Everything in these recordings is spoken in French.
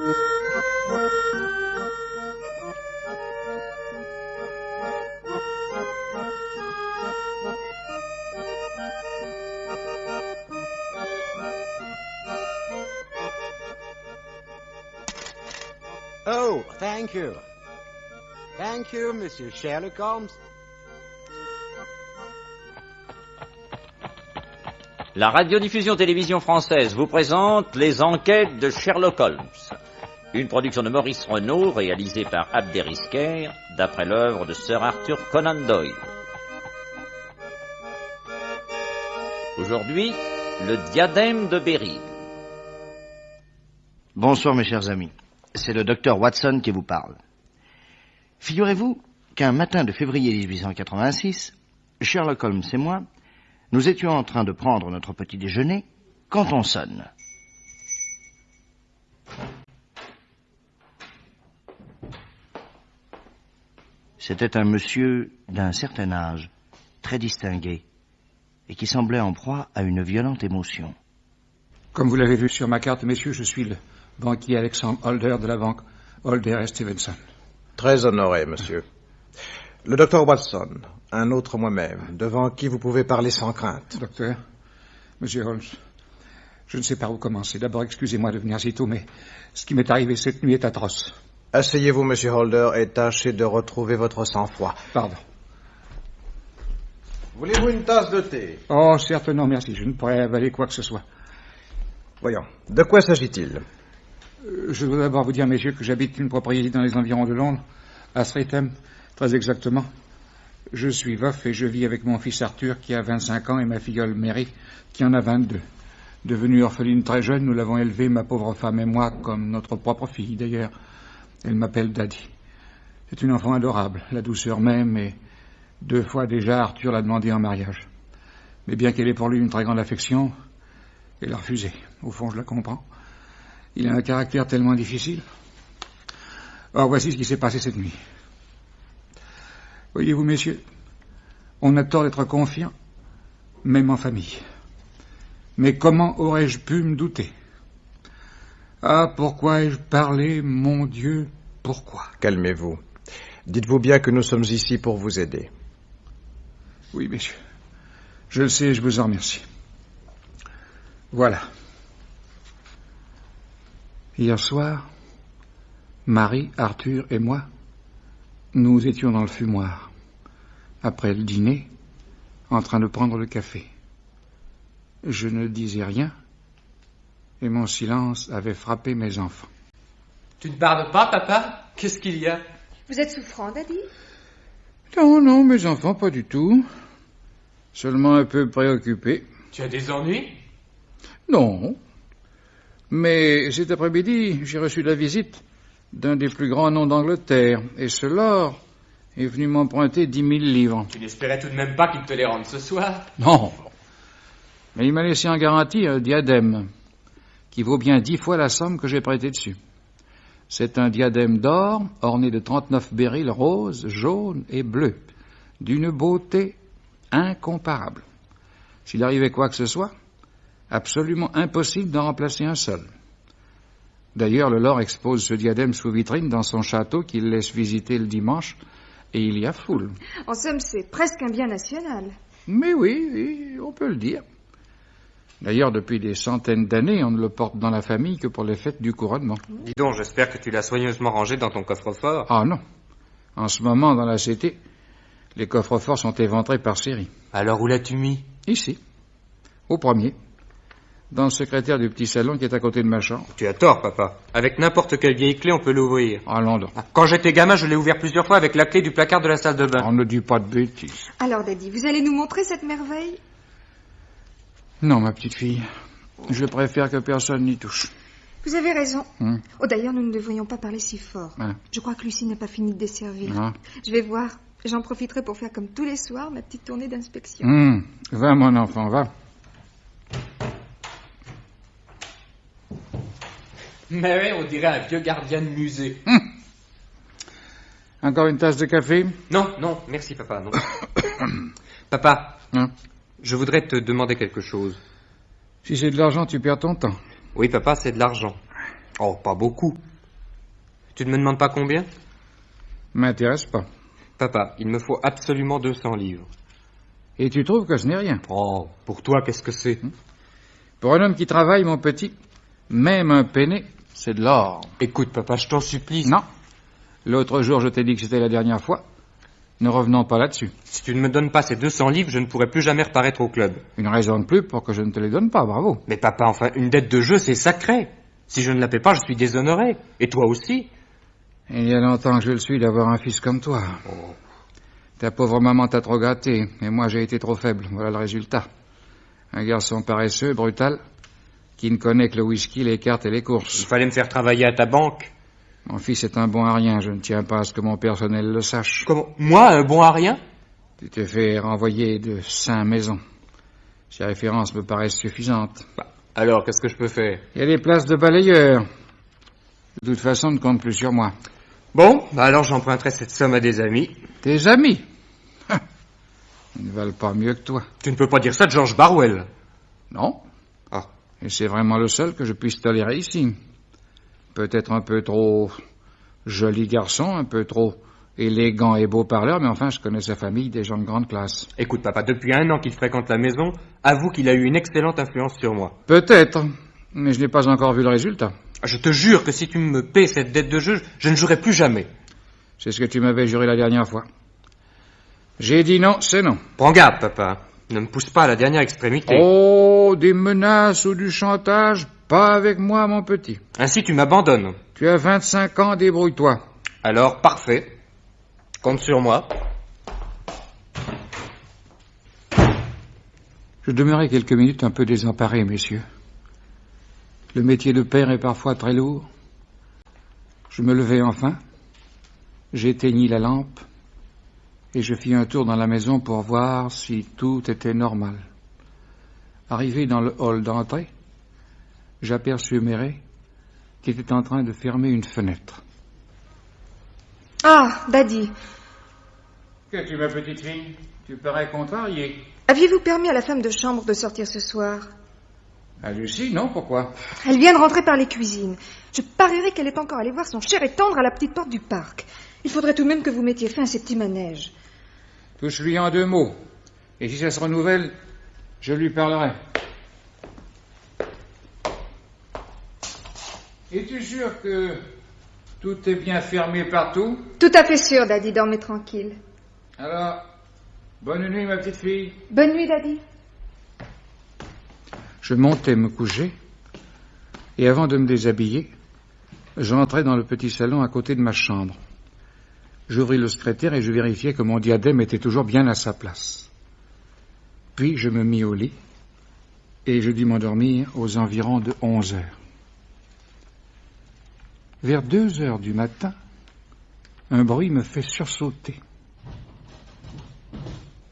Oh, thank you. Thank you, Monsieur Sherlock Holmes. La radiodiffusion télévision française vous présente Les Enquêtes de Sherlock Holmes, une production de Maurice Renaud réalisée par Abder Isker d'après l'œuvre de Sir Arthur Conan Doyle. Aujourd'hui, le diadème de Béryl. Bonsoir mes chers amis, c'est le docteur Watson qui vous parle. Figurez-vous qu'un matin de février 1886, Sherlock Holmes et moi, nous étions en train de prendre notre petit déjeuner quand on sonne. C'était un monsieur d'un certain âge, très distingué, et qui semblait en proie à une violente émotion. Comme vous l'avez vu sur ma carte, messieurs, je suis le banquier Alexandre Holder de la banque Holder et Stevenson. Très honoré, monsieur. Le docteur Watson, un autre moi-même, devant qui vous pouvez parler sans crainte. Docteur, monsieur Holmes, je ne sais par où commencer. D'abord, excusez-moi de venir si tôt, mais ce qui m'est arrivé cette nuit est atroce. Asseyez-vous, monsieur Holder, et tâchez de retrouver votre sang-froid. Pardon. Voulez-vous une tasse de thé? Oh, certes, non, merci. Je ne pourrais avaler quoi que ce soit. Voyons, de quoi s'agit-il? Je dois d'abord vous dire, messieurs, que j'habite une propriété dans les environs de Londres, à Streatham, très exactement. Je suis veuf et je vis avec mon fils Arthur, qui a 25 ans, et ma filleule Mary, qui en a 22. Devenue orpheline très jeune, nous l'avons élevée, ma pauvre femme et moi, comme notre propre fille, d'ailleurs. Elle m'appelle Daddy. C'est une enfant adorable, la douceur même, et 2 fois déjà, Arthur l'a demandé en mariage. Mais bien qu'elle ait pour lui une très grande affection, elle a refusé. Au fond, je la comprends. Il a un caractère tellement difficile. Or, voici ce qui s'est passé cette nuit. Voyez-vous, messieurs, on a tort d'être confiant, même en famille. Mais comment aurais-je pu me douter? Ah, pourquoi ai-je parlé, mon Dieu, pourquoi? Calmez-vous. Dites-vous bien que nous sommes ici pour vous aider. Oui, messieurs. Je le sais, je vous en remercie. Voilà. Hier soir, Marie, Arthur et moi, nous étions dans le fumoir, après le dîner, en train de prendre le café. Je ne disais rien, et mon silence avait frappé mes enfants. Tu ne parles pas, papa? Qu'est-ce qu'il y a? Vous êtes souffrant, Daddy? Non, mes enfants, pas du tout. Seulement un peu préoccupé. Tu as des ennuis? Non. Mais cet après-midi, j'ai reçu la visite d'un des plus grands noms d'Angleterre, et ce lord est venu m'emprunter 10 000 livres. Tu n'espérais tout de même pas qu'il te les rende ce soir? Non. Mais il m'a laissé en garantie un diadème, qui vaut bien 10 fois la somme que j'ai prêtée dessus. C'est un diadème d'or, orné de 39 béryls roses, jaunes et bleus, d'une beauté incomparable. S'il arrivait quoi que ce soit, absolument impossible d'en remplacer un seul. D'ailleurs, le lord expose ce diadème sous vitrine dans son château qu'il laisse visiter le dimanche, et il y a foule. En somme, c'est presque un bien national. Mais oui, on peut le dire. D'ailleurs, depuis des centaines d'années, on ne le porte dans la famille que pour les fêtes du couronnement. Dis donc, j'espère que tu l'as soigneusement rangé dans ton coffre-fort. Ah non. En ce moment, dans la cité, les coffres-forts sont éventrés par série. Alors où l'as-tu mis? Ici, au premier, dans le secrétaire du petit salon qui est à côté de ma chambre. Tu as tort, papa. Avec n'importe quelle vieille clé, on peut l'ouvrir. Allons donc. Quand j'étais gamin, je l'ai ouvert plusieurs fois avec la clé du placard de la salle de bain. On ne dit pas de bêtises. Alors, Daddy, vous allez nous montrer cette merveille? Non, ma petite fille. Je préfère que personne n'y touche. Vous avez raison. Oh, d'ailleurs, nous ne devrions pas parler si fort. Hein? Je crois que Lucie n'a pas fini de desservir. Hein? Je vais voir. J'en profiterai pour faire comme tous les soirs ma petite tournée d'inspection. Va, mon enfant, va. Mais on dirait un vieux gardien de musée. Encore une tasse de café? Non, merci, papa, non. Papa, Hein? je voudrais te demander quelque chose. Si c'est de l'argent, tu perds ton temps. Oui, papa, c'est de l'argent. Oh, pas beaucoup. Tu ne me demandes pas combien? M'intéresse pas. Papa, il me faut absolument 200 livres. Et tu trouves que ce n'est rien? Oh, pour toi, qu'est-ce que c'est? Pour un homme qui travaille, mon petit, même un penné, c'est de l'or. Écoute, papa, je t'en supplie. Non. L'autre jour, je t'ai dit que c'était la dernière fois. Ne revenons pas là-dessus. Si tu ne me donnes pas ces 200 livres, je ne pourrai plus jamais reparaître au club. Une raison de plus pour que je ne te les donne pas, bravo. Mais papa, enfin, une dette de jeu, c'est sacré. Si je ne la paie pas, je suis déshonoré. Et toi aussi. Il y a longtemps que je le suis d'avoir un fils comme toi. Ta pauvre maman t'a trop gâté, et moi j'ai été trop faible. Voilà le résultat. Un garçon paresseux, brutal, qui ne connaît que le whisky, les cartes et les courses. Il fallait me faire travailler à ta banque. Mon fils est un bon à rien, je ne tiens pas à ce que mon personnel le sache. Comment? Moi, un bon à rien? Tu t'es fait renvoyer de 5 maisons. Ces références me paraissent suffisantes. Alors, qu'est-ce que je peux faire? Il y a des places de balayeur. De toute façon, ne compte plus sur moi. Bon, alors j'emprunterai cette somme à des amis. Tes amis? Ils ne valent pas mieux que toi. Tu ne peux pas dire ça de George Barwell. Non. Ah. Et c'est vraiment le seul que je puisse tolérer ici. Peut-être un peu trop joli garçon, un peu trop élégant et beau parleur, mais enfin, je connais sa famille, des gens de grande classe. Écoute, papa, depuis 1 an qu'il fréquente la maison, avoue qu'il a eu une excellente influence sur moi. Peut-être, mais je n'ai pas encore vu le résultat. Je te jure que si tu me paies cette dette de jeu, je ne jouerai plus jamais. C'est ce que tu m'avais juré la dernière fois. J'ai dit non, c'est non. Prends garde, papa. Ne me pousse pas à la dernière extrémité. Oh, des menaces ou du chantage, pas avec moi, mon petit. Ainsi, tu m'abandonnes. Tu as 25 ans, débrouille-toi. Alors, parfait. Compte sur moi. Je demeurai quelques minutes un peu désemparé, messieurs. Le métier de père est parfois très lourd. Je me levai enfin, j'éteignis la lampe, et je fis un tour dans la maison pour voir si tout était normal. Arrivé dans le hall d'entrée, j'aperçus Mary, qui était en train de fermer une fenêtre. Ah, Daddy, Qu'as-tu, ma petite fille? Tu parais contrariée. aviez-vous permis à la femme de chambre de sortir ce soir? À Lucie, non, pourquoi? Elle vient de rentrer par les cuisines. Je parierais qu'elle est encore allée voir son cher et tendre à la petite porte du parc. Il faudrait tout de même que vous mettiez fin à ces petits manèges. Touche-lui en 2 mots. Et si ça se renouvelle, je lui parlerai. Es-tu sûr que tout est bien fermé partout? Tout à fait sûr, Daddy, dormez tranquille. Alors, bonne nuit, ma petite fille. Bonne nuit, Daddy. Je montai me coucher, et avant de me déshabiller, j'entrai dans le petit salon à côté de ma chambre. J'ouvris le secrétaire et je vérifiai que mon diadème était toujours bien à sa place. Puis je me mis au lit, et je dus m'endormir aux environs de 11 heures. Vers 2 heures du matin, un bruit me fait sursauter.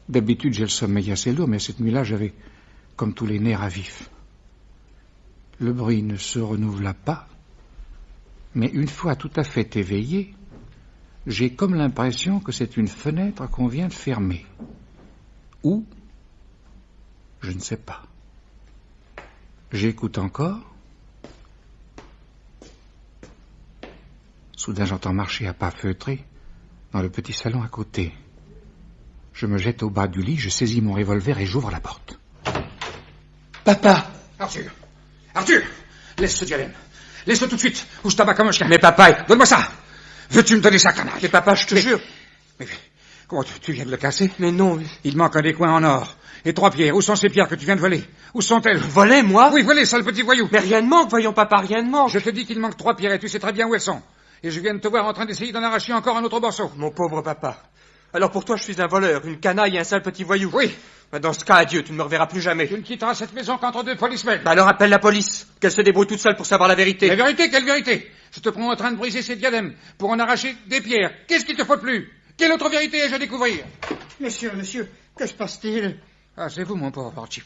D'habitude, j'ai le sommeil assez lourd, mais cette nuit-là, j'avais comme tous les nerfs à vif. Le bruit ne se renouvela pas, mais une fois tout à fait éveillé, j'ai comme l'impression que c'est une fenêtre qu'on vient de fermer. Où? Je ne sais pas. J'écoute encore. Soudain, j'entends marcher à pas feutrés dans le petit salon à côté. Je me jette au bas du lit, je saisis mon revolver et j'ouvre la porte. Papa! Arthur! Arthur! Laisse ce diadème. Laisse-le tout de suite, ou je t'abats comme un chien. Mais papa... Donne-moi ça! Veux-tu me donner ça, canaille? Mais papa, je te jure... Mais comment tu viens de le casser? Mais non... Il manque un des coins en or. Et 3 pierres. Où sont ces pierres que tu viens de voler? Où sont-elles? Voler, moi? Oui, voler, sale petit voyou. Mais rien ne manque, voyons, papa, rien ne manque. Je te dis qu'il manque 3 pierres et tu sais très bien où elles sont. Et je viens de te voir en train d'essayer d'en arracher encore un autre morceau. Mon pauvre papa. Alors pour toi, je suis un voleur, une canaille et un sale petit voyou. Oui. Dans ce cas, adieu, tu ne me reverras plus jamais. Tu ne quitteras cette maison qu'entre 2 policemen. Alors appelle la police, qu'elle se débrouille toute seule pour savoir la vérité. La vérité, quelle vérité? Je te prends en train de briser ces diadèmes pour en arracher des pierres. Qu'est-ce qu'il te faut de plus? Quelle autre vérité ai-je à découvrir? Monsieur, que se passe-t-il? Ah, c'est vous, mon pauvre Archie.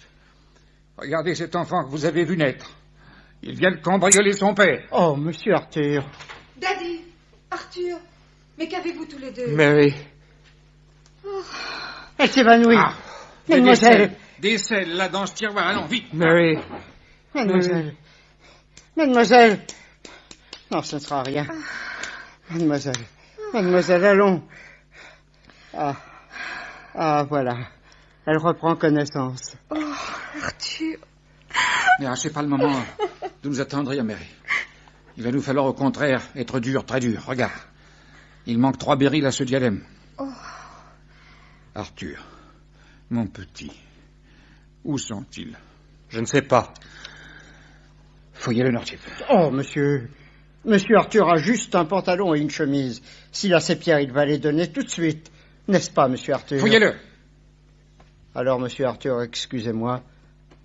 Regardez cet enfant que vous avez vu naître. Il vient de cambrioler son père. Oh, monsieur Arthur. Daddy, Arthur, mais qu'avez-vous tous les deux? Mary. Elle s'évanouit. Ah, Mademoiselle. Des selles, là, dans ce tiroir. Allons, vite. Mary. Mademoiselle. Mademoiselle. Non, ce ne sera rien. Mademoiselle, allons. Voilà. Elle reprend connaissance. Oh, Arthur. Mais c'est pas le moment de nous attendrir, Mary. Il va nous falloir au contraire être dur, très dur. Regarde. Il manque 3 béryls à ce diadème. Oh. Arthur, mon petit, où sont-ils? Je ne sais pas. Faut y aller, Nortip. Oh, monsieur. Monsieur Arthur a juste un pantalon et une chemise. S'il a ses pierres, il va les donner tout de suite. N'est-ce pas, monsieur Arthur? Fouillez-le. Alors, monsieur Arthur, excusez-moi.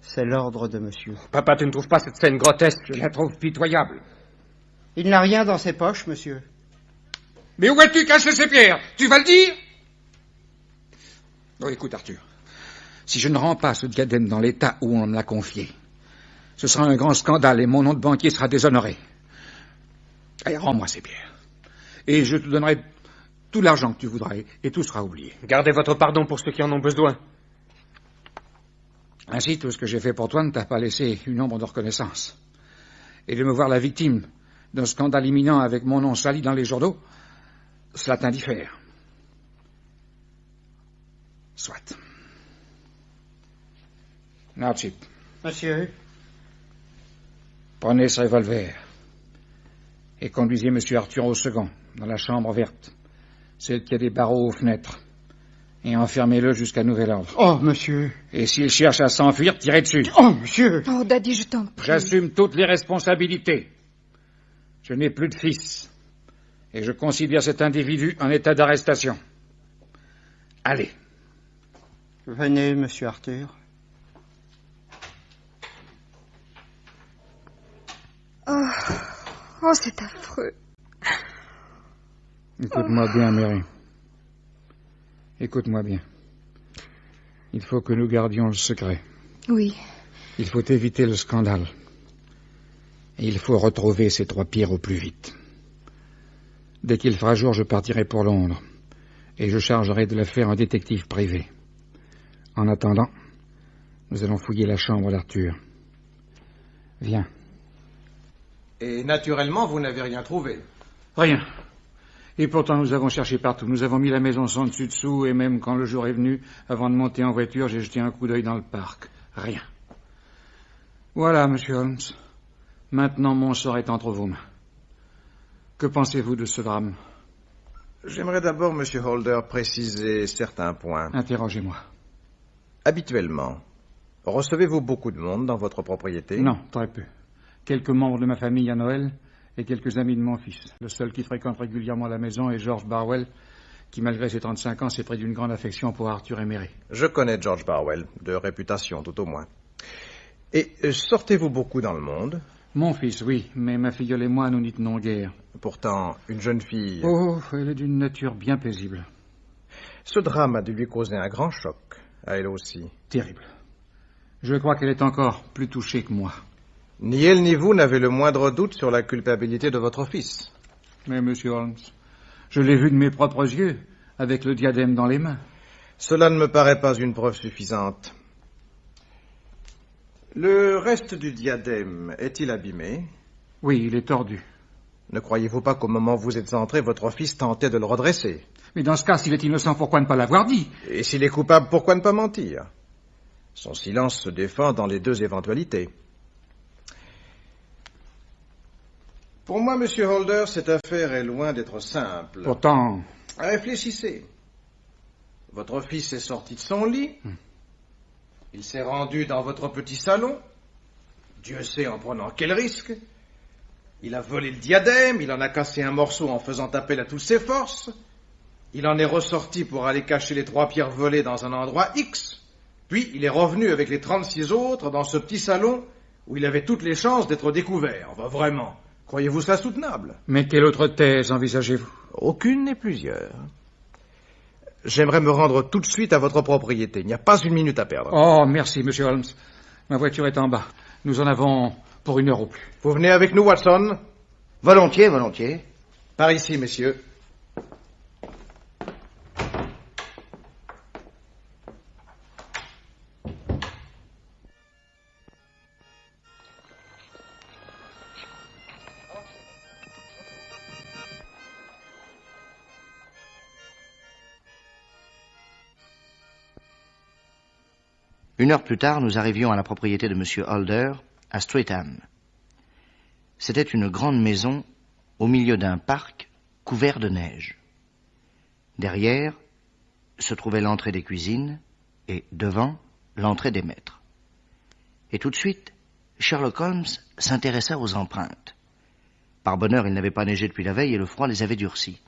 C'est l'ordre de monsieur. Papa, tu ne trouves pas cette scène grotesque? Je la trouve pitoyable. Il n'a rien dans ses poches, monsieur. Mais où as-tu caché ces pierres? Tu vas le dire? Oh, écoute, Arthur. Si je ne rends pas ce diadème dans l'état où on me l'a confié, ce sera un grand scandale et mon nom de banquier sera déshonoré. Allez, rends-moi ces pierres. Et je te donnerai tout l'argent que tu voudras et tout sera oublié. Gardez votre pardon pour ceux qui en ont besoin. Ainsi, tout ce que j'ai fait pour toi ne t'a pas laissé une ombre de reconnaissance. Et de me voir la victime d'un scandale imminent avec mon nom sali dans les journaux, cela t'indiffère. Soit. Nortip, Monsieur? prenez ce revolver et conduisez M. Arthur au second, dans la chambre verte, celle qui a des barreaux aux fenêtres, et enfermez-le jusqu'à nouvel ordre. Oh, monsieur. Et s'il cherche à s'enfuir, tirez dessus. Oh, monsieur. Oh, Daddy, je t'en prie. J'assume toutes les responsabilités. Je n'ai plus de fils, et je considère cet individu en état d'arrestation. Allez. Venez, monsieur Arthur. Oh, c'est affreux. Écoute-moi bien, Mary. Écoute-moi bien. Il faut que nous gardions le secret. Oui. Il faut éviter le scandale. Et il faut retrouver ces 3 pierres au plus vite. Dès qu'il fera jour, je partirai pour Londres. Et je chargerai de l'affaire un détective privé. En attendant, nous allons fouiller la chambre d'Arthur. Viens. Et naturellement, vous n'avez rien trouvé. Rien. Et pourtant, nous avons cherché partout. Nous avons mis la maison sans dessus-dessous, et même quand le jour est venu, avant de monter en voiture, j'ai jeté un coup d'œil dans le parc. Rien. Voilà, monsieur Holmes. Maintenant, mon sort est entre vos mains. Que pensez-vous de ce drame? J'aimerais d'abord, monsieur Holder, préciser certains points. Interrogez-moi. Habituellement, recevez-vous beaucoup de monde dans votre propriété? Non, très peu. Quelques membres de ma famille à Noël et quelques amis de mon fils. Le seul qui fréquente régulièrement la maison est George Barwell, qui, malgré ses 35 ans, s'est pris d'une grande affection pour Arthur et Mary. Je connais George Barwell, de réputation tout au moins. Et sortez-vous beaucoup dans le monde? Mon fils, oui, mais ma filleule et moi, nous n'y tenons guère. Pourtant, une jeune fille... Oh, elle est d'une nature bien paisible. Ce drame a dû lui causer un grand choc, à elle aussi. Terrible. Je crois qu'elle est encore plus touchée que moi. Ni elle ni vous n'avez le moindre doute sur la culpabilité de votre fils. Mais, monsieur Holmes, je l'ai vu de mes propres yeux, avec le diadème dans les mains. Cela ne me paraît pas une preuve suffisante. Le reste du diadème est-il abîmé? Oui, il est tordu. Ne croyez-vous pas qu'au moment où vous êtes entré, votre fils tentait de le redresser? Mais dans ce cas, s'il est innocent, pourquoi ne pas l'avoir dit? Et s'il est coupable, pourquoi ne pas mentir? Son silence se défend dans les 2 éventualités. Pour moi, monsieur Holder, cette affaire est loin d'être simple. Pourtant... Réfléchissez. Votre fils est sorti de son lit. Il s'est rendu dans votre petit salon. Dieu sait en prenant quel risque. Il a volé le diadème, il en a cassé un morceau en faisant appel à toutes ses forces. Il en est ressorti pour aller cacher les 3 pierres volées dans un endroit X. Puis il est revenu avec les 36 autres dans ce petit salon où il avait toutes les chances d'être découvert. Enfin, vraiment. Croyez-vous ça soutenable? Mais quelle autre thèse envisagez-vous? Aucune et plusieurs. J'aimerais me rendre tout de suite à votre propriété. Il n'y a pas une minute à perdre. Oh, merci, monsieur Holmes. Ma voiture est en bas. Nous en avons pour 1 heure au plus. Vous venez avec nous, Watson? Volontiers, volontiers. Par ici, messieurs. 1 heure plus tard, nous arrivions à la propriété de M. Holder, à Streatham. C'était une grande maison au milieu d'un parc couvert de neige. Derrière se trouvait l'entrée des cuisines et, devant, l'entrée des maîtres. Et tout de suite, Sherlock Holmes s'intéressa aux empreintes. Par bonheur, il n'avait pas neigé depuis la veille et le froid les avait durcis.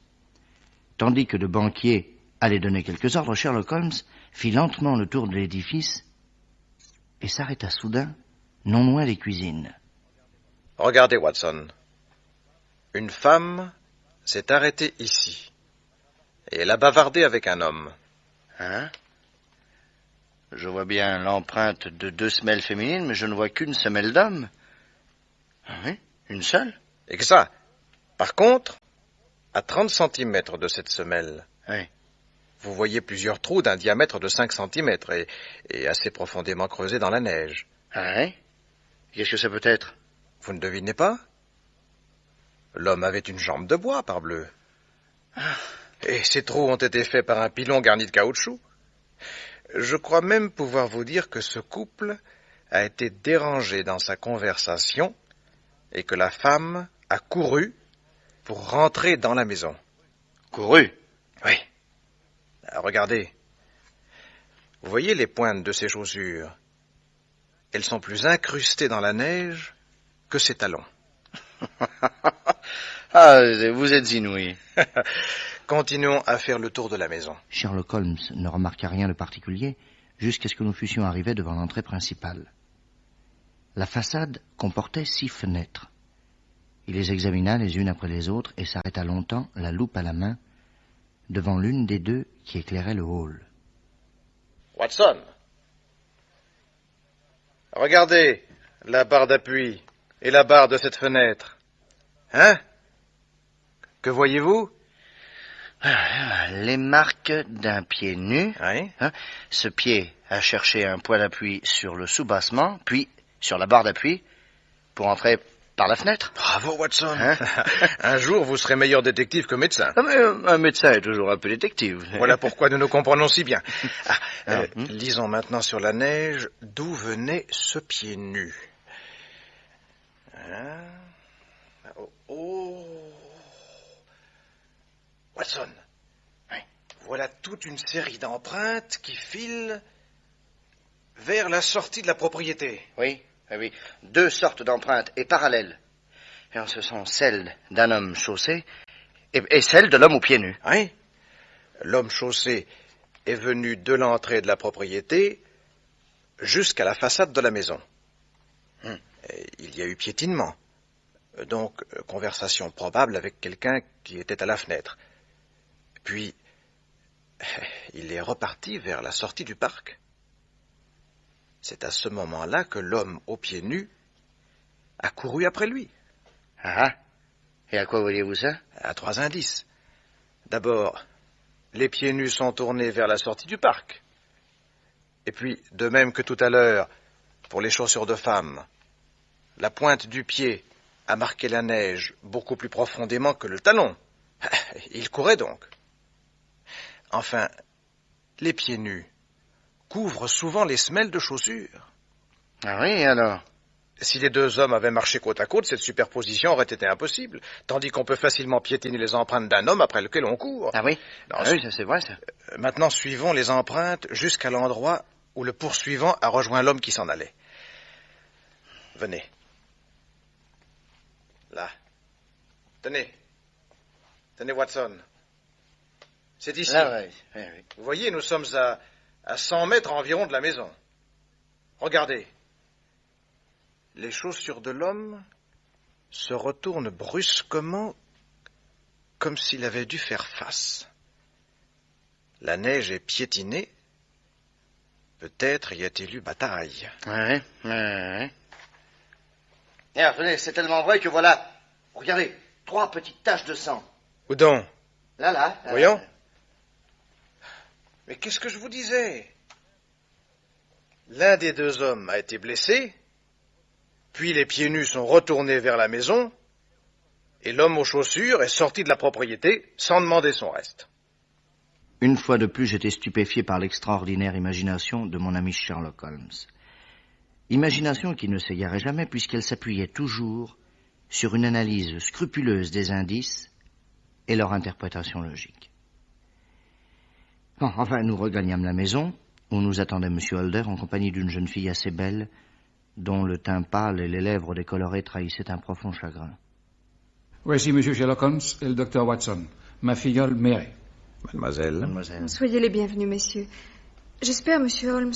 Tandis que le banquier allait donner quelques ordres, Sherlock Holmes fit lentement le tour de l'édifice et s'arrêta soudain, non loin des cuisines. Regardez, Watson. Une femme s'est arrêtée ici. Et elle a bavardé avec un homme. Hein? Je vois bien l'empreinte de 2 semelles féminines, mais je ne vois qu'une semelle d'homme. Ah oui? Une seule? Et que ça. Par contre, à 30 centimètres de cette semelle, Oui. vous voyez plusieurs trous d'un diamètre de 5 centimètres et assez profondément creusés dans la neige. Ah oui? Qu'est-ce que ça peut être? Vous ne devinez pas? L'homme avait une jambe de bois, parbleu. Et ces trous ont été faits par un pilon garni de caoutchouc. Je crois même pouvoir vous dire que ce couple a été dérangé dans sa conversation et que la femme a couru pour rentrer dans la maison. Couru? Oui. Regardez. Vous voyez les pointes de ses chaussures? Elles sont plus incrustées dans la neige que ses talons. Ah, vous êtes inouï. Continuons à faire le tour de la maison. Sherlock Holmes ne remarqua rien de particulier jusqu'à ce que nous fussions arrivés devant l'entrée principale. La façade comportait 6 fenêtres. Il les examina les unes après les autres et s'arrêta longtemps, la loupe à la main, devant l'une des 2 qui éclairait le hall. Watson, regardez la barre d'appui et la barre de cette fenêtre. Hein? Que voyez-vous? Les marques d'un pied nu. Oui. Ce pied a cherché un point d'appui sur le soubassement, puis sur la barre d'appui, pour entrer par la fenêtre. Bravo, Watson. Un jour, vous serez meilleur détective que médecin. Ah, mais un médecin est toujours un peu détective. Voilà pourquoi nous nous comprenons si bien. Lisons maintenant sur la neige d'où venait ce pied nu. Oh. Watson, voilà toute une série d'empreintes qui filent vers la sortie de la propriété. Oui. 2 sortes d'empreintes et parallèles. Alors, ce sont celles d'un homme chaussé et celles de l'homme aux pieds nus. Oui. L'homme chaussé est venu de l'entrée de la propriété jusqu'à la façade de la maison. Il y a eu piétinement. Donc, conversation probable avec quelqu'un qui était à la fenêtre. Puis, il est reparti vers la sortie du parc. C'est à ce moment-là que l'homme aux pieds nus a couru après lui. Ah. Et à quoi voyez-vous ça? À 3 indices. D'abord, les pieds nus sont tournés vers la sortie du parc. Et puis, de même que tout à l'heure, pour les chaussures de femme, la pointe du pied a marqué la neige beaucoup plus profondément que le talon. Il courait donc. Enfin, les pieds nus couvrent souvent les semelles de chaussures. Ah oui, alors? Si les 2 hommes avaient marché côte à côte, cette superposition aurait été impossible, tandis qu'on peut facilement piétiner les empreintes d'un homme après lequel on court. Ah oui? Oui, ça c'est vrai, ça. Maintenant, suivons les empreintes jusqu'à l'endroit où le poursuivant a rejoint l'homme qui s'en allait. Venez. Là. Tenez, Watson. C'est ici. Là, oui. Vous voyez, nous sommes à 100 mètres environ de la maison. Regardez. Les chaussures de l'homme se retournent brusquement comme s'il avait dû faire face. La neige est piétinée. Peut-être y a-t-il eu bataille. Oui. Et attendez, c'est tellement vrai que voilà, regardez, 3 petites taches de sang. Où donc? Là. Voyons. Mais qu'est-ce que je vous disais? L'un des 2 hommes a été blessé, puis les pieds nus sont retournés vers la maison, et l'homme aux chaussures est sorti de la propriété sans demander son reste. Une fois de plus, j'étais stupéfié par l'extraordinaire imagination de mon ami Sherlock Holmes. Imagination qui ne s'égarait jamais puisqu'elle s'appuyait toujours sur une analyse scrupuleuse des indices et leur interprétation logique. Bon, enfin, nous regagnâmes la maison, où nous attendait M. Holder en compagnie d'une jeune fille assez belle, dont le teint pâle et les lèvres décolorées trahissaient un profond chagrin. Voici M. Sherlock Holmes et le docteur Watson, ma filleule Mary. Mademoiselle. Soyez les bienvenus, messieurs. J'espère, monsieur Holmes,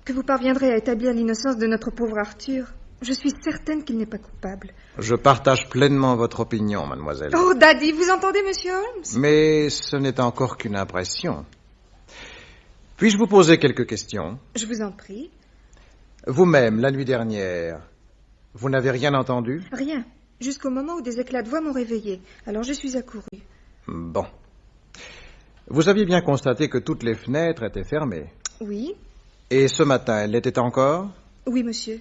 que vous parviendrez à établir l'innocence de notre pauvre Arthur. Je suis certaine qu'il n'est pas coupable. Je partage pleinement votre opinion, mademoiselle. Oh, Daddy, vous entendez, monsieur Holmes? Mais ce n'est encore qu'une impression. Puis-je vous poser quelques questions? Je vous en prie. Vous-même, la nuit dernière, vous n'avez rien entendu? Rien. Jusqu'au moment où des éclats de voix m'ont réveillée. Alors je suis accourue. Bon. Vous aviez bien constaté que toutes les fenêtres étaient fermées. Oui? Et ce matin, elles l'étaient encore? Oui, monsieur.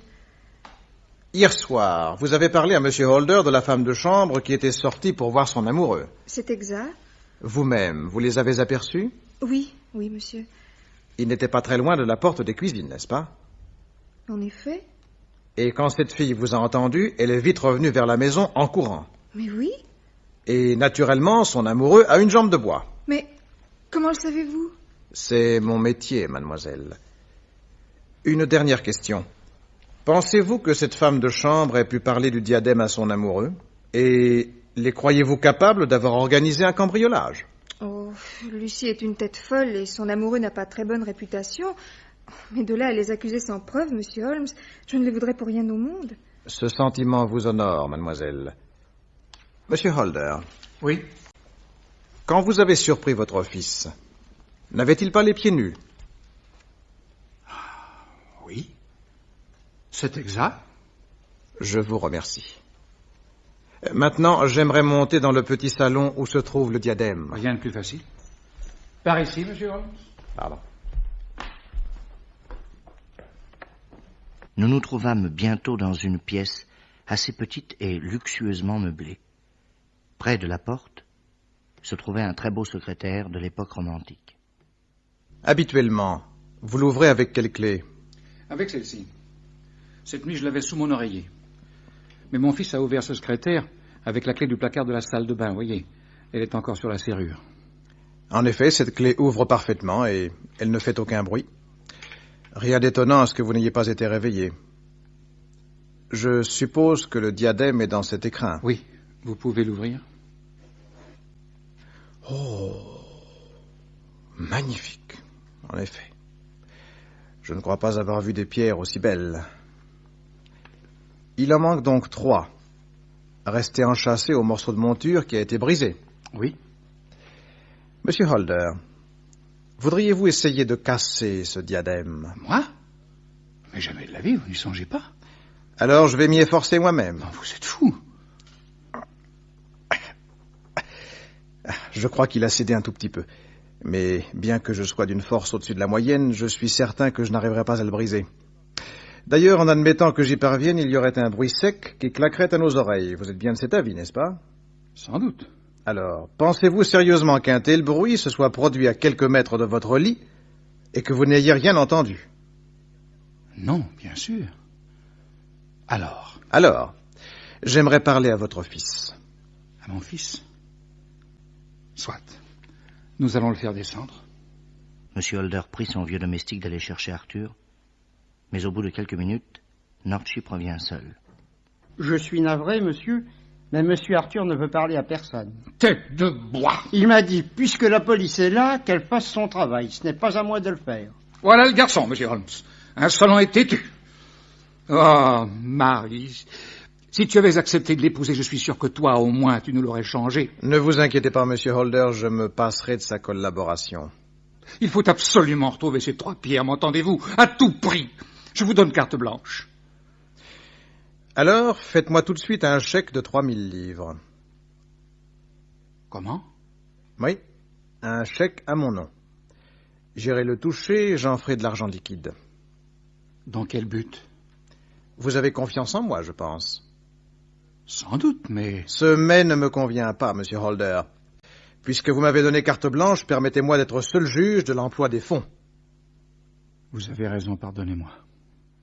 Hier soir, vous avez parlé à M. Holder de la femme de chambre qui était sortie pour voir son amoureux. C'est exact. Vous-même, vous les avez aperçus? Oui, oui, monsieur. Ils n'étaient pas très loin de la porte des cuisines, n'est-ce pas? En effet. Et quand cette fille vous a entendu, elle est vite revenue vers la maison en courant. Mais oui. Et naturellement, son amoureux a une jambe de bois. Mais comment le savez-vous? C'est mon métier, mademoiselle. Une dernière question. Pensez-vous que cette femme de chambre ait pu parler du diadème à son amoureux? Et les croyez-vous capables d'avoir organisé un cambriolage? Oh, Lucie est une tête folle et son amoureux n'a pas très bonne réputation. Mais de là à les accuser sans preuve, monsieur Holmes, je ne les voudrais pour rien au monde. Ce sentiment vous honore, mademoiselle. Monsieur Holder. Oui? Quand vous avez surpris votre fils, n'avait-il pas les pieds nus? Oui. C'est exact. Je vous remercie. Maintenant, j'aimerais monter dans le petit salon où se trouve le diadème. Rien de plus facile. Par ici, monsieur Holmes. Pardon. Nous nous trouvâmes bientôt dans une pièce assez petite et luxueusement meublée. Près de la porte se trouvait un très beau secrétaire de l'époque romantique. Habituellement, vous l'ouvrez avec quelle clé? Avec celle-ci. Cette nuit, je l'avais sous mon oreiller. Mais mon fils a ouvert ce secrétaire avec la clé du placard de la salle de bain, voyez. Elle est encore sur la serrure. En effet, cette clé ouvre parfaitement et elle ne fait aucun bruit. Rien d'étonnant à ce que vous n'ayez pas été réveillé. Je suppose que le diadème est dans cet écrin. Oui, vous pouvez l'ouvrir. Oh, magnifique, en effet. Je ne crois pas avoir vu des pierres aussi belles. Il en manque donc 3, restés enchâssés au morceau de monture qui a été brisé. Oui. Monsieur Holder, voudriez-vous essayer de casser ce diadème? Moi? Mais jamais de la vie, vous n'y songez pas. Alors je vais m'y efforcer moi-même. Non, vous êtes fou. Je crois qu'il a cédé un tout petit peu. Mais bien que je sois d'une force au-dessus de la moyenne, je suis certain que je n'arriverai pas à le briser. D'ailleurs, en admettant que j'y parvienne, il y aurait un bruit sec qui claquerait à nos oreilles. Vous êtes bien de cet avis, n'est-ce pas? Sans doute. Alors, pensez-vous sérieusement qu'un tel bruit se soit produit à quelques mètres de votre lit et que vous n'ayez rien entendu? Non, bien sûr. Alors, j'aimerais parler à votre fils. à mon fils. Soit. Nous allons le faire descendre. M. Holder prit son vieux domestique d'aller chercher Arthur, mais au bout de quelques minutes, Northship revient seul. Je suis navré, monsieur, mais monsieur Arthur ne veut parler à personne. Tête de bois! Il m'a dit, puisque la police est là, qu'elle fasse son travail. Ce n'est pas à moi de le faire. Voilà le garçon, monsieur Holmes. Insolent et têtu. Oh, Marie, si tu avais accepté de l'épouser, je suis sûr que toi, au moins, tu nous l'aurais changé. Ne vous inquiétez pas, monsieur Holder, je me passerai de sa collaboration. Il faut absolument retrouver ces 3 pierres, m'entendez-vous? À tout prix. Je vous donne carte blanche. Alors, faites-moi tout de suite un chèque de 3000 livres. Comment? Oui, un chèque à mon nom. J'irai le toucher et j'en ferai de l'argent liquide. Dans quel but? Vous avez confiance en moi, je pense. Sans doute, mais... Ce mais ne me convient pas, monsieur Holder, Puisque vous m'avez donné carte blanche, permettez-moi d'être seul juge de l'emploi des fonds. Vous avez raison, pardonnez-moi.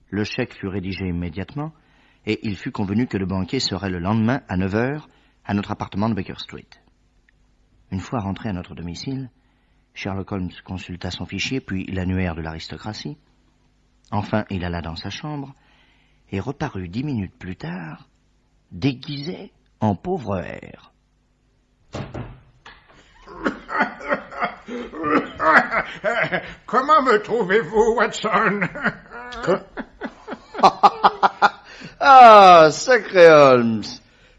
Le chèque fut rédigé immédiatement, et il fut convenu que le banquier serait le lendemain à 9 heures à notre appartement de Baker Street. Une fois rentré à notre domicile, Sherlock Holmes consulta son fichier, puis l'annuaire de l'aristocratie. Enfin, il alla dans sa chambre et reparut 10 minutes plus tard, déguisé en pauvre hère. Comment me trouvez-vous, Watson? Ah, sacré Holmes!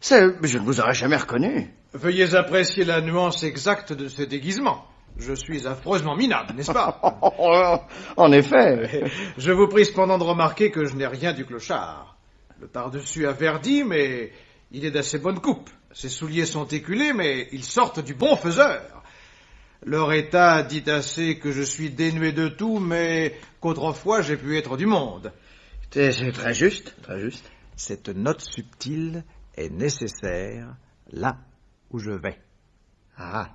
Je ne vous aurais jamais reconnu. Veuillez apprécier la nuance exacte de ce déguisement. Je suis affreusement minable, n'est-ce pas? En effet. Je vous prie cependant de remarquer que je n'ai rien du clochard. Le par-dessus a verdi, mais il est d'assez bonne coupe. Ses souliers sont éculés, mais ils sortent du bon faiseur. Leur état dit assez que je suis dénué de tout, mais qu'autrefois j'ai pu être du monde. C'est très juste, très juste. Cette note subtile est nécessaire là où je vais. Ah.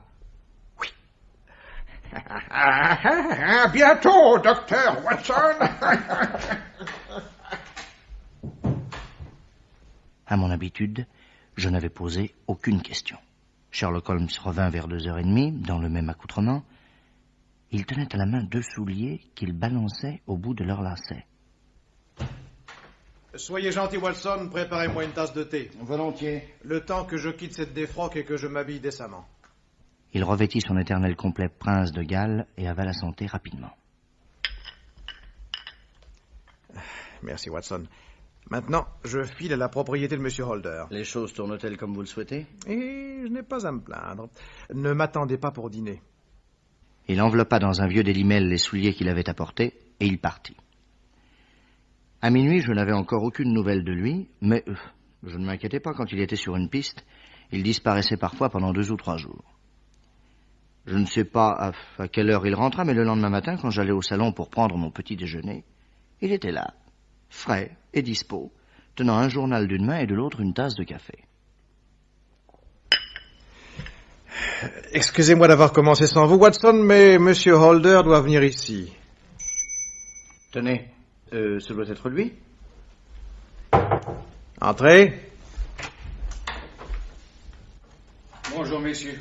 À bientôt, docteur Watson. À mon habitude, je n'avais posé aucune question. Sherlock Holmes revint vers 2h30, dans le même accoutrement. Il tenait à la main 2 souliers qu'il balançait au bout de leur lacet. Soyez gentil, Watson, préparez-moi une tasse de thé. Volontiers. Le temps que je quitte cette défroque et que je m'habille décemment. Il revêtit son éternel complet prince de Galles et avala son thé rapidement. Merci, Watson. Maintenant, je file à la propriété de M. Holder. Les choses tournent-elles comme vous le souhaitez? Et je n'ai pas à me plaindre. Ne m'attendez pas pour dîner. Il enveloppa dans un vieux délimel les souliers qu'il avait apportés, et il partit. À minuit, je n'avais encore aucune nouvelle de lui, mais je ne m'inquiétais pas quand il était sur une piste. Il disparaissait parfois pendant 2 ou 3 jours. Je ne sais pas à quelle heure il rentra, mais le lendemain matin, quand j'allais au salon pour prendre mon petit déjeuner, il était là, frais et dispo, tenant un journal d'une main et de l'autre une tasse de café. Excusez-moi d'avoir commencé sans vous, Watson, mais M. Holder doit venir ici. Tenez, ce doit être lui. Entrez. Bonjour, messieurs.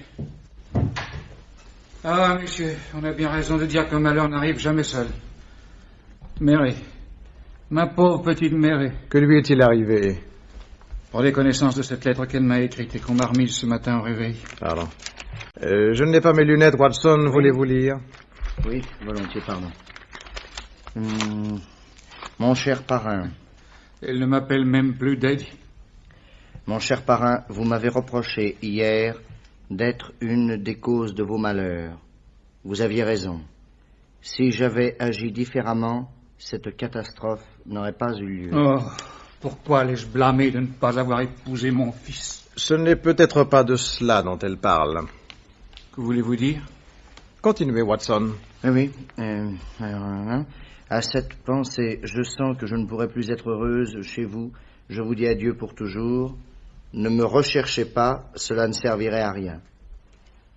Ah, messieurs, on a bien raison de dire qu'un malheur n'arrive jamais seul. Mary, ma pauvre petite Mary. Que lui est-il arrivé? Prenez connaissance de cette lettre qu'elle m'a écrite et qu'on m'a remise ce matin au réveil. Pardon. Je n'ai pas mes lunettes, Watson. Oui. Voulez-vous lire? Oui, volontiers, pardon. Mon cher parrain. Elle ne m'appelle même plus Daddy. Mon cher parrain, vous m'avez reproché hier d'être une des causes de vos malheurs. Vous aviez raison. Si j'avais agi différemment, cette catastrophe n'aurait pas eu lieu. Oh, pourquoi l'ai-je blâmé de ne pas avoir épousé mon fils? Ce n'est peut-être pas de cela dont elle parle. Que voulez-vous dire? Continuez, Watson. Oui, à cette pensée, je sens que je ne pourrai plus être heureuse chez vous. Je vous dis adieu pour toujours. Ne me recherchez pas, cela ne servirait à rien.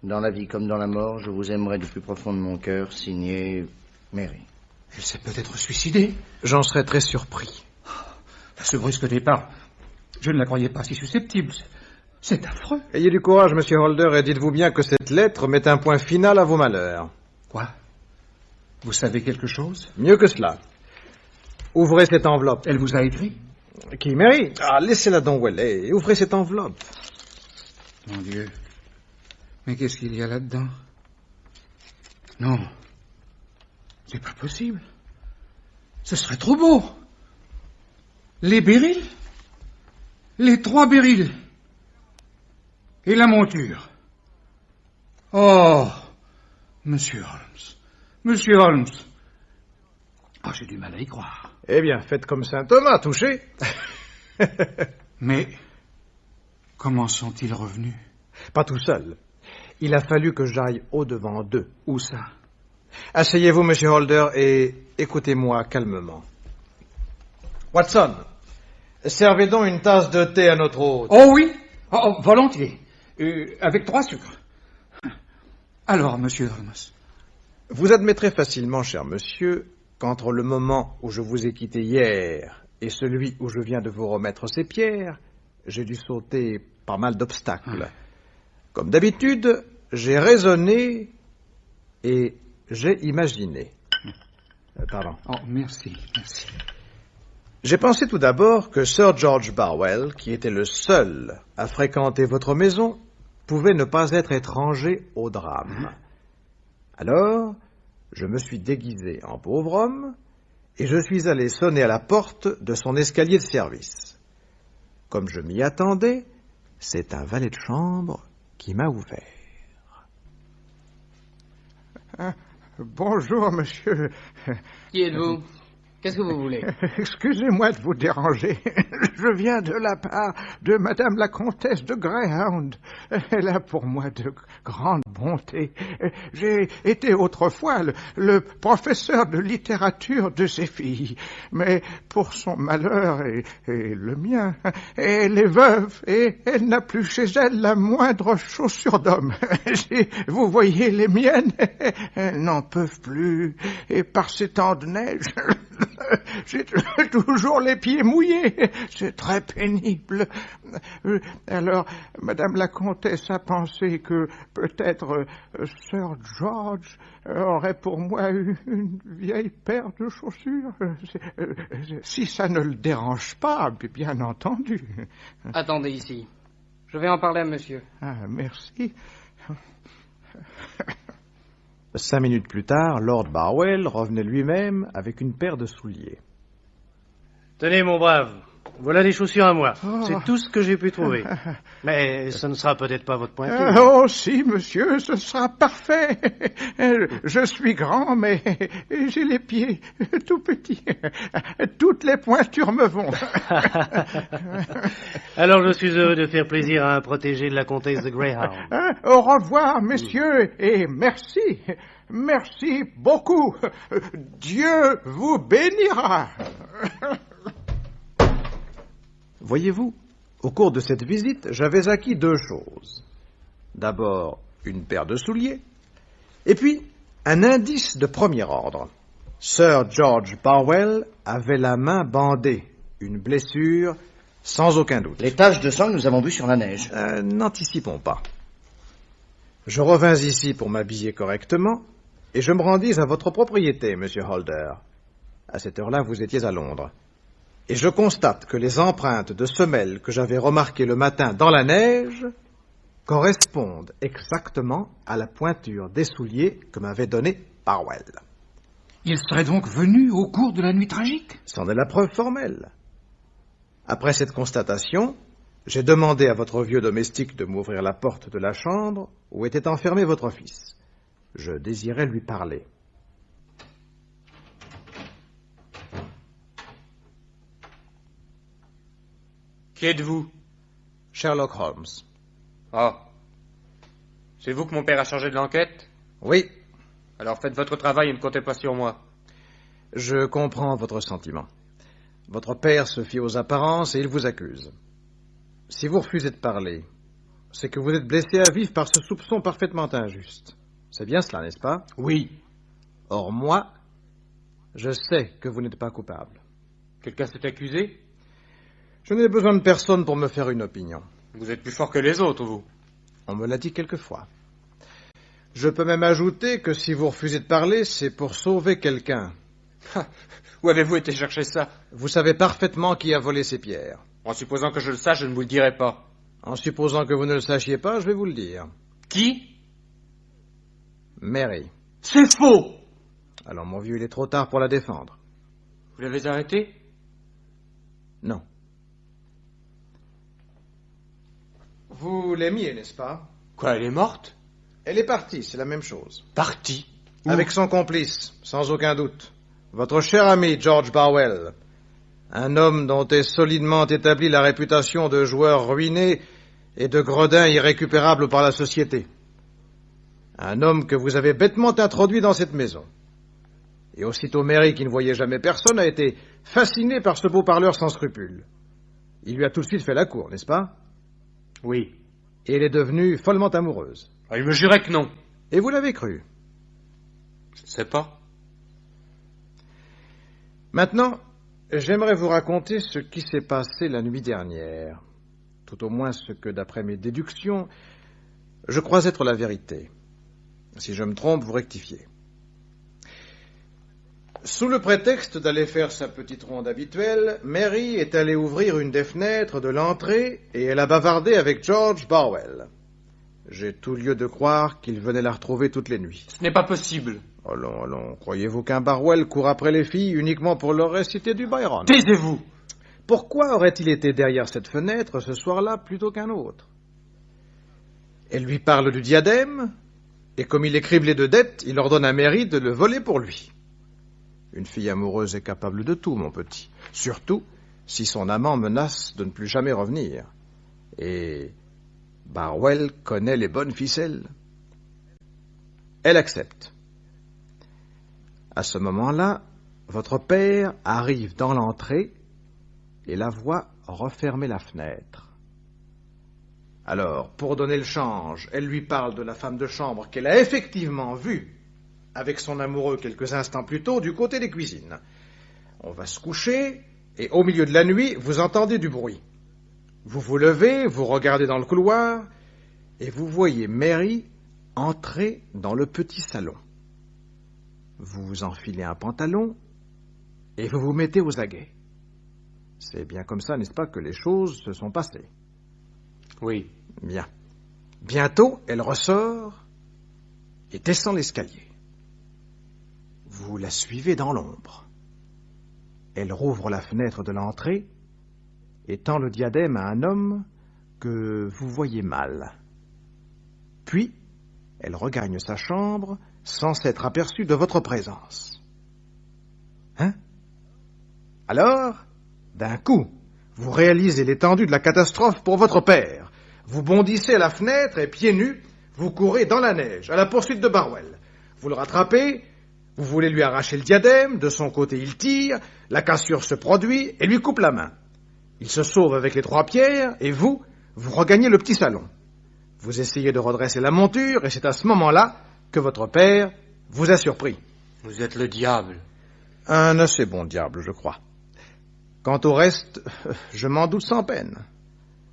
Dans la vie comme dans la mort, je vous aimerai du plus profond de mon cœur, signé Mary. Elle s'est peut-être suicidée. J'en serais très surpris. Ce brusque départ, je ne la croyais pas si susceptible. C'est affreux. Ayez du courage, Monsieur Holder, et dites-vous bien que cette lettre met un point final à vos malheurs. Quoi? Vous savez quelque chose? Mieux que cela. Ouvrez cette enveloppe. Elle vous a écrit? Qui, Mary? Ah, laissez-la donc où elle est. Ouvrez cette enveloppe. Mon Dieu. Mais qu'est-ce qu'il y a là-dedans? Non. C'est pas possible. Ce serait trop beau. Les Beryl? Les 3 Beryl. Et la monture. Oh, Monsieur Holmes. Monsieur Holmes. Ah, j'ai du mal à y croire. Eh bien, faites comme saint Thomas, touchez. Mais comment sont-ils revenus? Pas tout seul. Il a fallu que j'aille au-devant d'eux. Où ça? Asseyez-vous, Monsieur Holder, et écoutez-moi calmement. Watson, servez donc une tasse de thé à notre hôte. Oh oui, volontiers. Avec 3 sucres. Alors, monsieur Holmes. Vous admettrez facilement, cher monsieur, qu'entre le moment où je vous ai quitté hier et celui où je viens de vous remettre ces pierres, j'ai dû sauter pas mal d'obstacles. Comme d'habitude, j'ai raisonné et j'ai imaginé. Pardon. Oh, merci, merci. J'ai pensé tout d'abord que Sir George Barwell, qui était le seul à fréquenter votre maison, pouvait ne pas être étranger au drame. Alors, je me suis déguisé en pauvre homme et je suis allé sonner à la porte de son escalier de service. Comme je m'y attendais, c'est un valet de chambre qui m'a ouvert. Bonjour, monsieur. Qui êtes-vous? Qu'est-ce que vous voulez? Excusez-moi de vous déranger. Je viens de la part de madame la comtesse de Greyhound. Elle a pour moi de grandes bontés. J'ai été autrefois le professeur de littérature de ses filles. Mais pour son malheur et le mien, elle est veuve et elle n'a plus chez elle la moindre chaussure d'homme. Vous voyez les miennes, elles n'en peuvent plus. Et par ces temps de neige... J'ai toujours les pieds mouillés. C'est très pénible. Alors, madame la comtesse a pensé que peut-être Sir George aurait pour moi une vieille paire de chaussures. Si ça ne le dérange pas, bien entendu. Attendez ici. Je vais en parler à monsieur. Ah, merci. 5 minutes plus tard, Lord Barwell revenait lui-même avec une paire de souliers. Tenez, mon brave, voilà les chaussures à moi. Oh. C'est tout ce que j'ai pu trouver. Mais ce ne sera peut-être pas votre point de vue. Oh, si, monsieur, ce sera parfait. Je suis grand, mais j'ai les pieds tout petits. Toutes les pointures me vont. Alors, je suis heureux de faire plaisir à un protégé de la comtesse de Greyhound. Au revoir, messieurs, et merci. Merci beaucoup. Dieu vous bénira. Voyez-vous, au cours de cette visite, j'avais acquis 2 choses. D'abord, une paire de souliers, et puis un indice de premier ordre. Sir George Barwell avait la main bandée, une blessure sans aucun doute. Les taches de sang que nous avons vues sur la neige. N'anticipons pas. Je revins ici pour m'habiller correctement, et je me rendis à votre propriété, monsieur Holder. À cette heure-là, vous étiez à Londres. Et je constate que les empreintes de semelles que j'avais remarquées le matin dans la neige correspondent exactement à la pointure des souliers que m'avait donné Barwell. Il serait donc venu au cours de la nuit tragique? C'en est la preuve formelle. Après cette constatation, j'ai demandé à votre vieux domestique de m'ouvrir la porte de la chambre où était enfermé votre fils. Je désirais lui parler. Qui êtes-vous? Sherlock Holmes. Ah. C'est vous que mon père a chargé de l'enquête? Oui. Alors faites votre travail et ne comptez pas sur moi. Je comprends votre sentiment. Votre père se fie aux apparences et il vous accuse. Si vous refusez de parler, c'est que vous êtes blessé à vif par ce soupçon parfaitement injuste. C'est bien cela, n'est-ce pas? Oui. Or, moi, je sais que vous n'êtes pas coupable. Quelqu'un s'est accusé? Je n'ai besoin de personne pour me faire une opinion. Vous êtes plus fort que les autres, vous. On me l'a dit quelquefois. Je peux même ajouter que si vous refusez de parler, c'est pour sauver quelqu'un. Où avez-vous été chercher ça? Vous savez parfaitement qui a volé ces pierres. En supposant que je le sache, je ne vous le dirai pas. En supposant que vous ne le sachiez pas, je vais vous le dire. Qui? Mary. C'est faux! Alors, mon vieux, il est trop tard pour la défendre. Vous l'avez arrêtée? Non. Vous l'aimiez, n'est-ce pas? Quoi, elle est morte? Elle est partie, c'est la même chose. Partie? Avec son complice, sans aucun doute. Votre cher ami George Barwell. Un homme dont est solidement établie la réputation de joueur ruiné et de gredin irrécupérable par la société. Un homme que vous avez bêtement introduit dans cette maison. Et aussitôt Mary, qui ne voyait jamais personne, a été fascinée par ce beau parleur sans scrupules. Il lui a tout de suite fait la cour, n'est-ce pas? Oui. Et elle est devenue follement amoureuse. Il me jurait que non. Et vous l'avez cru? Je ne sais pas. Maintenant, j'aimerais vous raconter ce qui s'est passé la nuit dernière. Tout au moins ce que, d'après mes déductions, je crois être la vérité. Si je me trompe, vous rectifiez. Sous le prétexte d'aller faire sa petite ronde habituelle, Mary est allée ouvrir une des fenêtres de l'entrée et elle a bavardé avec George Barwell. J'ai tout lieu de croire qu'il venait la retrouver toutes les nuits. Ce n'est pas possible. Allons, allons, croyez-vous qu'un Barwell court après les filles uniquement pour leur réciter du Byron? Taisez-vous! Pourquoi aurait-il été derrière cette fenêtre ce soir-là plutôt qu'un autre? Elle lui parle du diadème, et comme il est criblé de dettes, il ordonne à Mary de le voler pour lui. Une fille amoureuse est capable de tout, mon petit, surtout si son amant menace de ne plus jamais revenir. Et Barwell connaît les bonnes ficelles. Elle accepte. À ce moment-là, votre père arrive dans l'entrée et la voit refermer la fenêtre. Alors, pour donner le change, elle lui parle de la femme de chambre qu'elle a effectivement vue avec son amoureux quelques instants plus tôt du côté des cuisines. On va se coucher et au milieu de la nuit, vous entendez du bruit. Vous vous levez, vous regardez dans le couloir et vous voyez Mary entrer dans le petit salon. Vous vous enfilez un pantalon et vous vous mettez aux aguets. C'est bien comme ça, n'est-ce pas, que les choses se sont passées? Oui. Bien. Bientôt, elle ressort et descend l'escalier. Vous la suivez dans l'ombre. Elle rouvre la fenêtre de l'entrée et tend le diadème à un homme que vous voyez mal. Puis, elle regagne sa chambre sans s'être aperçue de votre présence. Hein? Alors, d'un coup, vous réalisez l'étendue de la catastrophe pour votre père. Vous bondissez à la fenêtre et, pieds nus, vous courez dans la neige à la poursuite de Barwell. Vous le rattrapez, vous voulez lui arracher le diadème, de son côté il tire, la cassure se produit et lui coupe la main. Il se sauve avec les 3 pierres et vous regagnez le petit salon. Vous essayez de redresser la monture et c'est à ce moment-là que votre père vous a surpris. Vous êtes le diable. Un assez bon diable, je crois. Quant au reste, je m'en doute sans peine.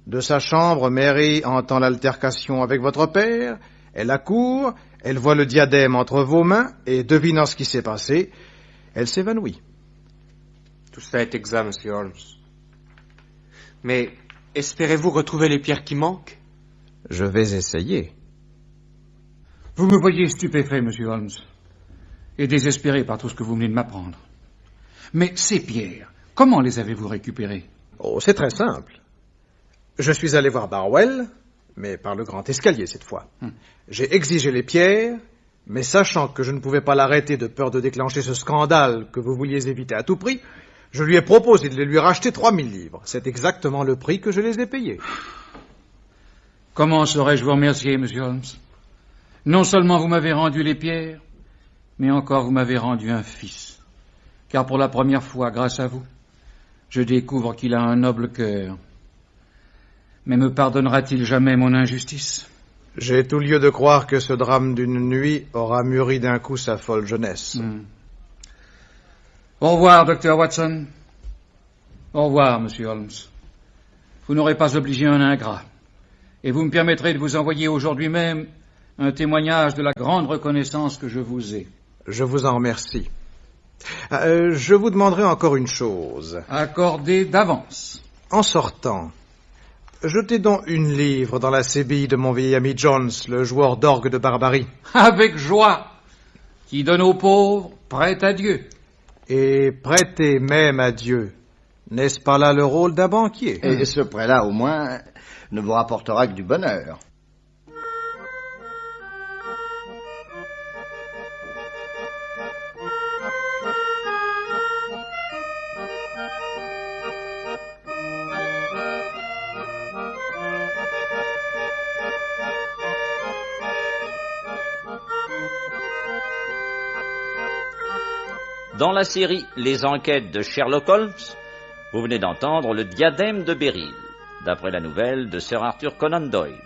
De sa chambre, Mary entend l'altercation avec votre père, elle accourt, elle voit le diadème entre vos mains, et devinant ce qui s'est passé, elle s'évanouit. Tout cela est exact, monsieur Holmes. Mais espérez-vous retrouver les pierres qui manquent? Je vais essayer. Vous me voyez stupéfait, monsieur Holmes, et désespéré par tout ce que vous venez de m'apprendre. Mais ces pierres, comment les avez-vous récupérées? Oh, c'est très simple. Je suis allé voir Barwell, mais par le grand escalier cette fois. J'ai exigé les pierres, mais sachant que je ne pouvais pas l'arrêter de peur de déclencher ce scandale que vous vouliez éviter à tout prix, je lui ai proposé de les lui racheter 3000 livres. C'est exactement le prix que je les ai payés. Comment saurais-je vous remercier, monsieur Holmes? Non seulement vous m'avez rendu les pierres, mais encore vous m'avez rendu un fils. Car pour la première fois, grâce à vous, je découvre qu'il a un noble cœur. Mais me pardonnera-t-il jamais mon injustice? J'ai tout lieu de croire que ce drame d'une nuit aura mûri d'un coup sa folle jeunesse. Au revoir, docteur Watson. Au revoir, monsieur Holmes. Vous n'aurez pas obligé un ingrat. Et vous me permettrez de vous envoyer aujourd'hui même un témoignage de la grande reconnaissance que je vous ai. Je vous en remercie. Je vous demanderai encore une chose. Accordé d'avance. En sortant, jetez donc une livre dans la sébille de mon vieil ami Jones, le joueur d'orgue de Barbarie. Avec joie. Qui donne aux pauvres, prête à Dieu. Et prêtez même à Dieu. N'est-ce pas là le rôle d'un banquier? Et ce prêt-là, au moins, ne vous rapportera que du bonheur. Dans la série Les enquêtes de Sherlock Holmes, vous venez d'entendre Le diadème de Beryl, d'après la nouvelle de Sir Arthur Conan Doyle.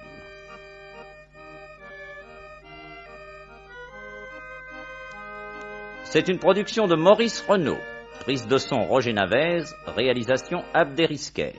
C'est une production de Maurice Renaud. Prise de son Roger Navez, réalisation Abderrysquer.